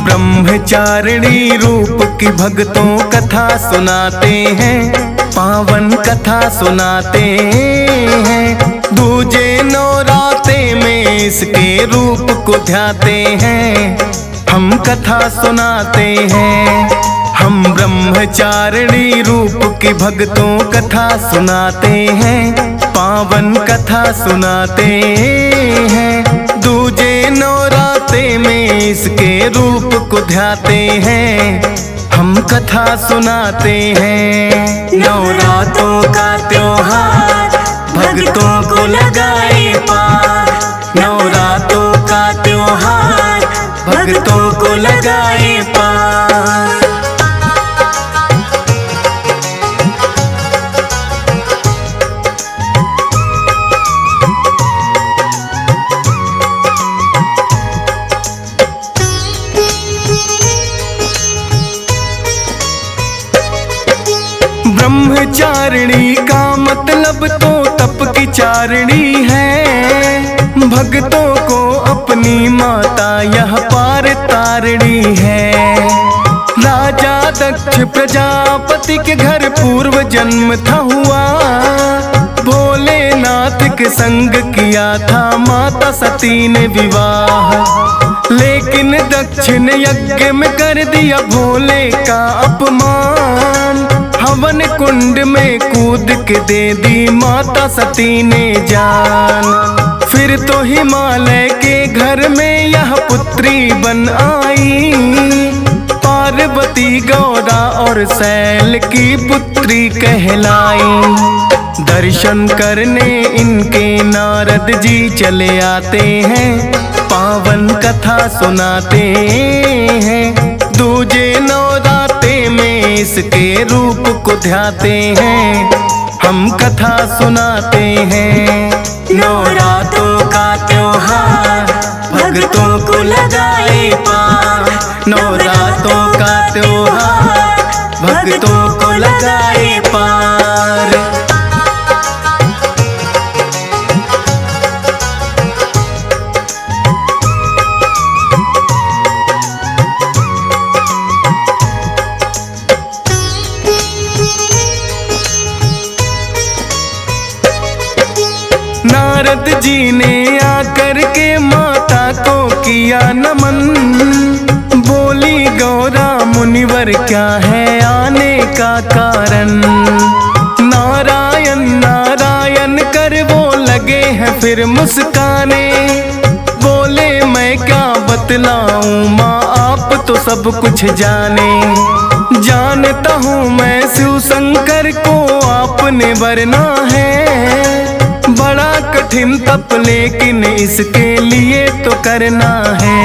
ब्रह्मचारिणी रूप की भक्तों कथा सुनाते हैं, पावन कथा सुनाते हैं। दूजे नौराते में इसके रूप को ध्याते हैं, हम कथा सुनाते हैं। हम ब्रह्मचारिणी रूप की भक्तों कथा सुनाते हैं, पावन कथा सुनाते हैं। दूजे नौराते में इसके रूप को ध्याते हैं, हम कथा सुनाते हैं। नवरात्रों का त्योहार भक्तों को लगाए पार, नवरात्रों का त्योहार भक्तों को लगाए पार। ब्रह्मचारिणी का मतलब तो तप की चारिणी है, भक्तों को अपनी माता यह पार तारिणी है। राजा दक्ष प्रजापति के घर पूर्व जन्म था हुआ, भोलेनाथ के संग किया था माता सती ने विवाह। लेकिन दक्ष ने यज्ञ में कर दिया भोले का अपमान, हवन कुंड में कूद के दे दी माता सती ने जान। फिर तो हिमालय के घर में यह पुत्री बन आई, पार्वती गौरा और शैल की पुत्री कहलाई। दर्शन करने इनके नारद जी चले आते हैं, पावन कथा सुनाते हैं। दूजे नवराते में इसके रूप को ध्याते हैं, हम कथा सुनाते हैं। नवरात्रों का त्योहार भक्तों को लगाए पार, नवरात्रों का त्योहार भक्तों को लगाए पार। नारद जी ने आकर के माता को किया नमन, बोली गौरा मुनिवर क्या है आने का कारण। नारायण नारायण कर वो लगे हैं फिर मुस्काने, बोले मैं क्या बतलाऊं माँ आप तो सब कुछ जाने। जानता हूँ मैं शिव शंकर को आपने वरना है, बड़ा कठिन तप लेकिन इसके लिए तो करना है।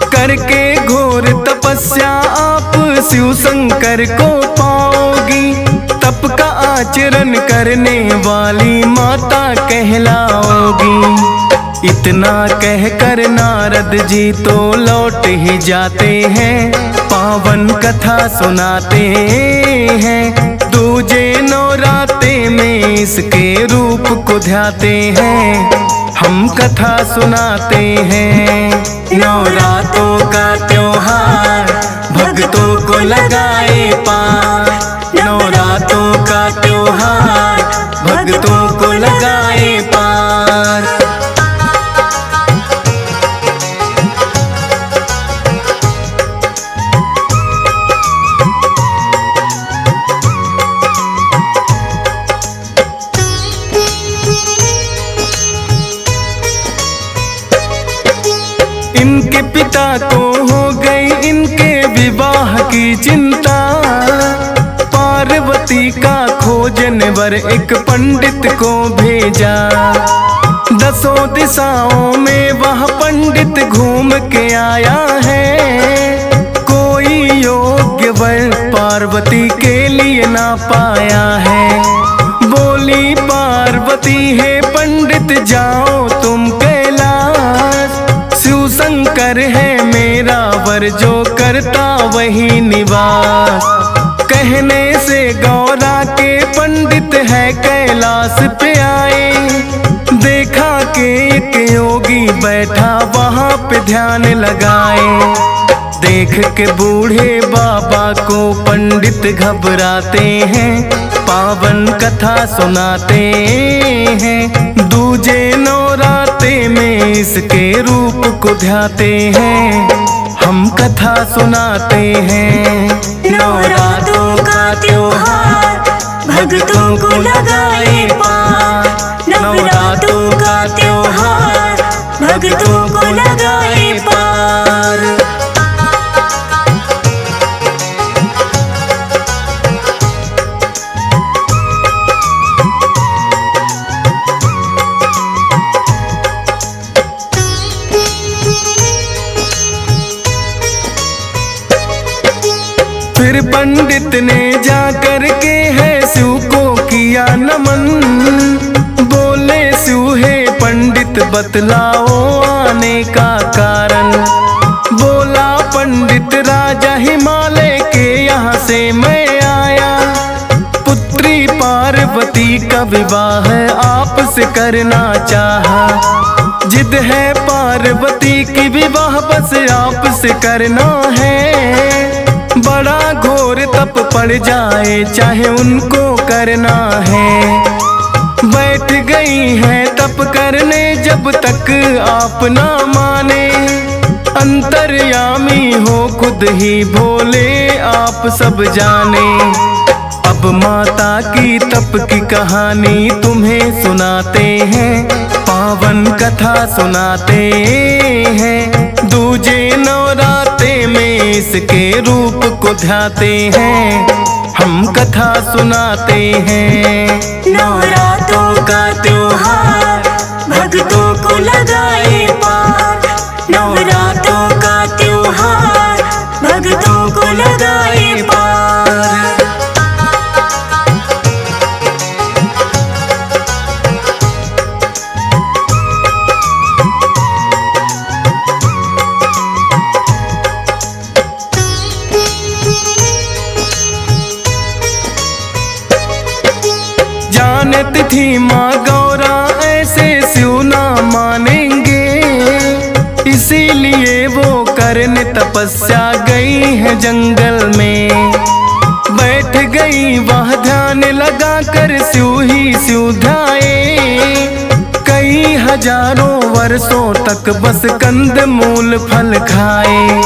करके घोर तपस्या आप शिव शंकर को पाओगी, तप का आचरण करने वाली माता कहलाओगी। इतना कहकर नारद जी तो लौट ही जाते हैं, पावन कथा सुनाते हैं। दूजे नवराते में इसके रूप को ध्याते हैं, हम कथा सुनाते हैं। नवरात्रों का त्योहार भक्तों को लगाए पार, नवरात्रों का त्योहार भक्तों को लगाए पार। इनके पिता को हो गई इनके विवाह की चिंता, पार्वती का खोजने वर एक पंडित को भेजा। 10 दिशाओं में वह पंडित घूम के आया है, कोई योग्य वर पार्वती के लिए ना पाया है। बोली पार्वती है पंडित जाओ तुम कैलाश, शिव शंकर है मेरा वर जो करता वही निवास। कहने से गौरा के पंडित है कैलाश पे आए, देखा कि एक योगी बैठा वहाँ पे ध्यान लगाए। देख के बूढ़े बाबा को पंडित घबराते हैं, पावन कथा सुनाते हैं। दूजे नवराते में इसके रूप को ध्याते हैं, हम कथा सुनाते हैं। नवरात्रों का त्योहार भक्तों को लगाए पार, नवरात्रों का त्योहार भक्तों को लगाए पार। फिर पंडित ने जाकर के है शिव को किया नमन, बोले शिव हे पंडित बतलाओ आने का कारण। बोला पंडित राजा हिमालय के यहाँ से मैं आया, पुत्री पार्वती का विवाह आपसे करना चाहा। जिद है पार्वती की विवाह बस आपसे करना है, बड़ा घोर तप पड़ जाए चाहे उनको करना है। बैठ गई है तप करने जब तक आप ना माने, अंतर्यामी हो खुद ही भोले आप सब जाने। अब माता की तप की कहानी तुम्हें सुनाते हैं, पावन कथा सुनाते हैं। दूजे नवराते में इसके रूप को ध्याते हैं, हम कथा सुनाते हैं। नवरात्रों का त्योहार भक्तों को लगाए पार, नवरात्रों का त्योहार भक्तों को लगाए पार। जानत थी माँ गौरा ऐसे शिव ना मानेंगे, इसीलिए वो करने तपस्या गई है जंगल में। बैठ गई वह ध्यान लगा कर शिव ही शिव ध्याए, कई हजारों वर्षों तक बस कंद मूल फल खाए।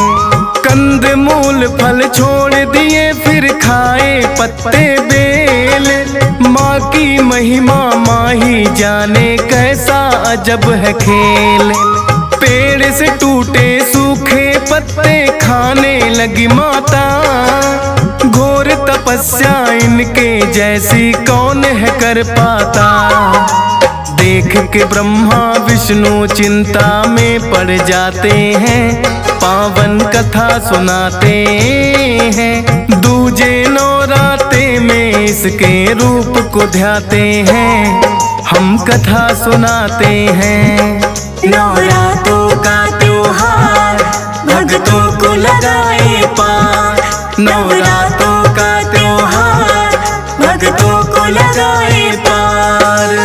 कंद मूल फल छोड़ दिए फिर खाए पत्ते बेल, माँ की महिमा माँ ही जाने कैसा अजब है खेल। पेड़ से टूटे सूखे पत्ते खाने लगी माता, घोर तपस्या इनके जैसी कौन है कर पाता। देख के ब्रह्मा विष्णु चिंता में पड़ जाते हैं, पावन कथा सुनाते हैं। दूजे नवराते में इसके रूप को ध्याते हैं, हम कथा सुनाते हैं। नवरात्रों का त्योहार भक्तों को लगाए पार, नवरात्रों का त्योहार भक्तों को लगाए पार।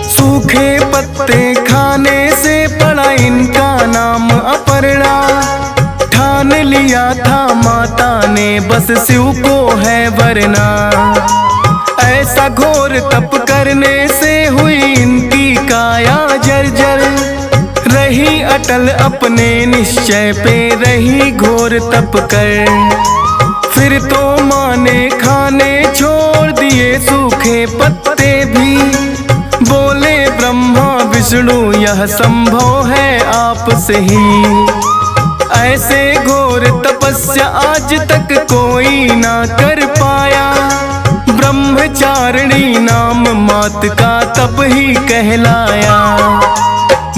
सूखे पत्ते खाने से पड़ा इनका नाम अपर्णा। ठान लिया था माता ने बस शिव को है वरना, ऐसा घोर तप करने से हुई इनकी काया जर्जर। रही अटल अपने निश्चय पे रही घोर तप कर, फिर तो माँ ने खाने छोड़ दिए सूखे पत्ते भी। बोले ब्रह्मा विष्णु यह संभव है आपसे ही, ऐसे घोर तपस्या आज तक कोई ना कर पाया। ब्रह्मचारिणी नाम मात का तब ही कहलाया।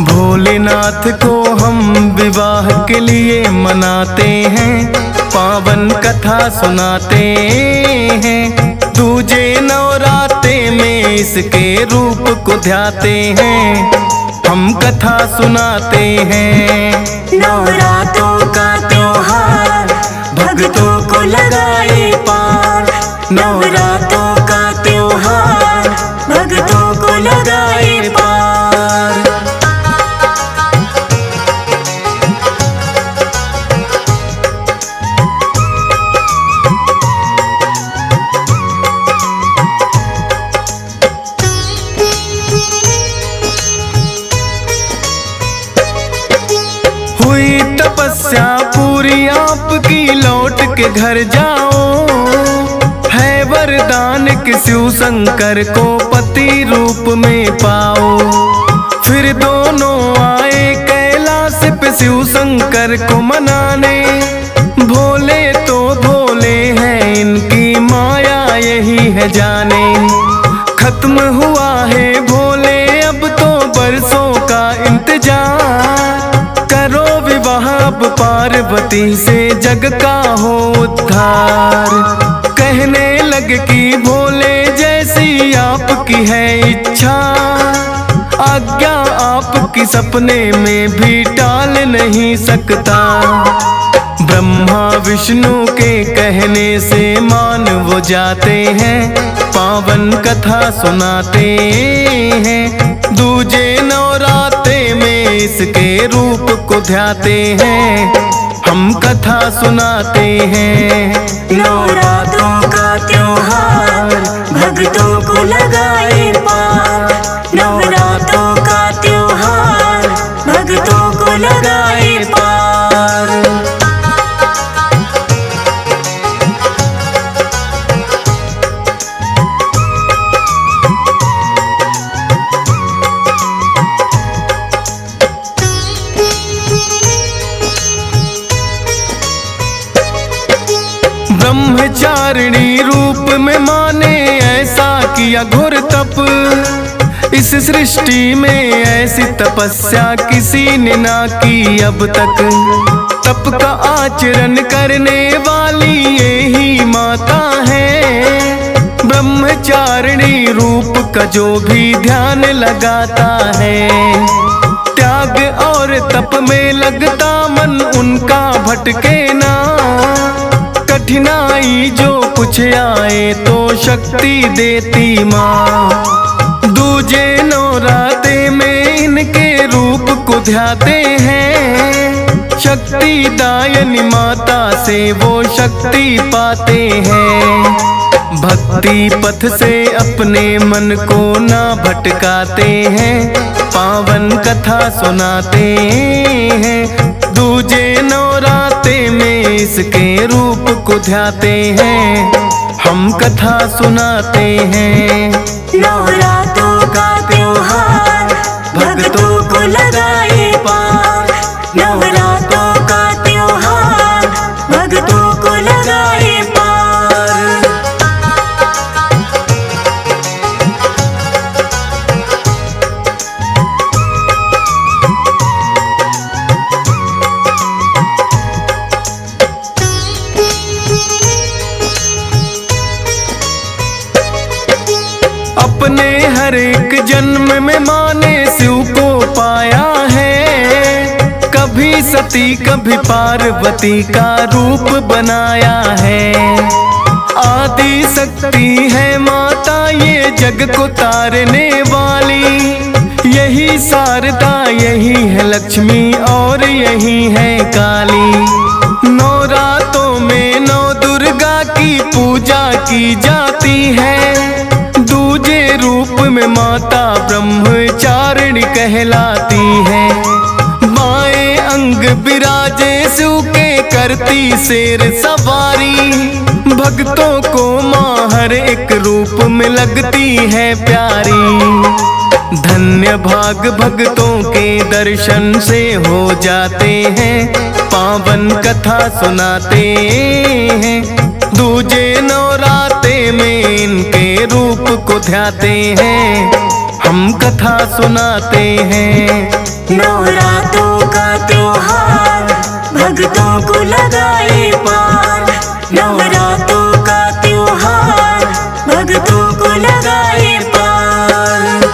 भोलेनाथ को हम विवाह के लिए मनाते हैं, पावन कथा सुनाते हैं। दूजे नवराते में इसके रूप को ध्याते हैं, हम कथा सुनाते हैं। नवरात्रों का त्योहार भक्तों को लगाए पार। नवरात्रों का त्योहार भक्तों को लगाए पार। हुई तपस्या पूरी आपकी, लौट के घर जाओ। है वरदान कि शिव शंकर को पति रूप में पाओ। फिर दोनों आए कैलाश पे शिव शंकर को मनाने। भोले तो भोले हैं, इनकी माया यही है जाने। खत्म हुआ है भोले अब तो बरसों का इंतजार। करो विवाह अब पार्वती से, जग का हो उद्धार। कहने लग कि भोले जैसी आपकी है इच्छा। आज्ञा आपकी सपने में भी टाल नहीं सकता। ब्रह्मा विष्णु के कहने से मान वो जाते हैं। पावन कथा सुनाते हैं। दूजे नवरात्रे में इसके रूप को ध्याते हैं। हम कथा सुनाते हैं। नवरात्रों का त्योहार भक्तों को लगाए पार। नवरात्रों का त्योहार भक्तों को लगाए पार। ब्रह्मचारिणी रूप में माने ऐसा किया घोर तप। इस सृष्टि में ऐसी तपस्या किसी ने ना की अब तक। तप का आचरण करने वाली यही माता है। ब्रह्मचारिणी रूप का जो भी ध्यान लगाता है। त्याग और तप में लगता मन उनका भटके ना। कठिनाई जो कुछ आए तो शक्ति देती माँ। दूजे नवरात्रे में इनके रूप को ध्याते हैं। शक्ति दायनी माता से वो शक्ति पाते हैं। भक्ति पथ से अपने मन को ना भटकाते हैं। पावन कथा सुनाते हैं। दूजे नवरात्रे में इसके रूप को ध्याते हैं। हम कथा सुनाते हैं। नवरात्रों का त्योहार भक्तों को लगाए पार। नवरात्रों का त्योहार भक्तों को लगाए पार। अपने हर एक जन्म में माने शिव को पाया है। कभी सती कभी पार्वती का रूप बनाया है। आदि शक्ति है माता ये जग को तारने वाली। यही शारदा यही है लक्ष्मी और यही है काली। नवरात्रों में नौ दुर्गा की पूजा की जाती है। दूजे रूप में माता ब्रह्मचारिणी कहलाती है। बाएं अंग विराजे शिव के करती शेर सवारी। भक्तों को माँ हर एक रूप में लगती है प्यारी। धन्य भाग भक्तों के दर्शन से हो जाते हैं। पावन कथा सुनाते हैं। दूजे नवरात्रे में इनके रूप को ध्याते हैं। हम कथा सुनाते हैं। नवरात्रों का त्योहार भक्तों को लगाए पार। नवरात्रों का त्योहार भक्तों को लगाए पार।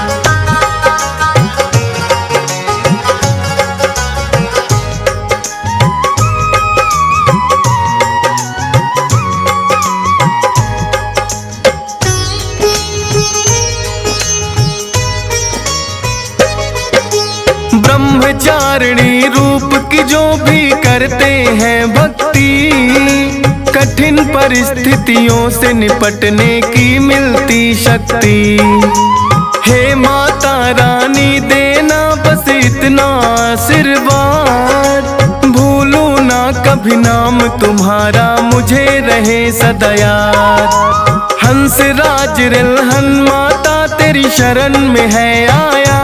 ब्रह्मचारिणी रूप की जो भी करते हैं भक्ति, कठिन परिस्थितियों से निपटने की मिलती शक्ति। हे माता रानी देना बस इतना आशीर्वाद, भूलूं ना कभी नाम तुम्हारा मुझे रहे सदा याद। हंस राज रिलहन माता तेरी शरण में है आया,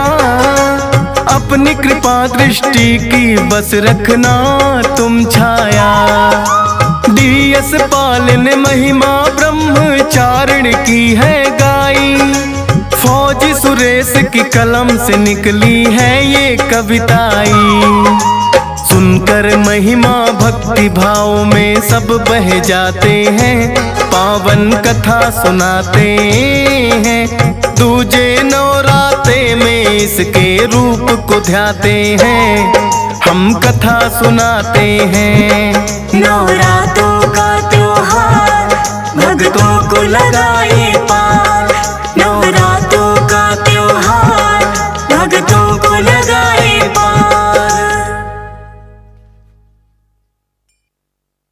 अपनी कृपा दृष्टि की बस रखना तुम छाया। डीएस पाल ने महिमा ब्रह्मचारिणी की है गाई, फौजी सुरेश की कलम से निकली है ये कविताई। सुनकर महिमा भक्ति भाव में सब बह जाते हैं, पावन कथा सुनाते हैं। दूजे नवराते में इसके रूप को ध्याते हैं, हम कथा सुनाते हैं। नवरातों का त्योहार भक्तों को लगाए पार,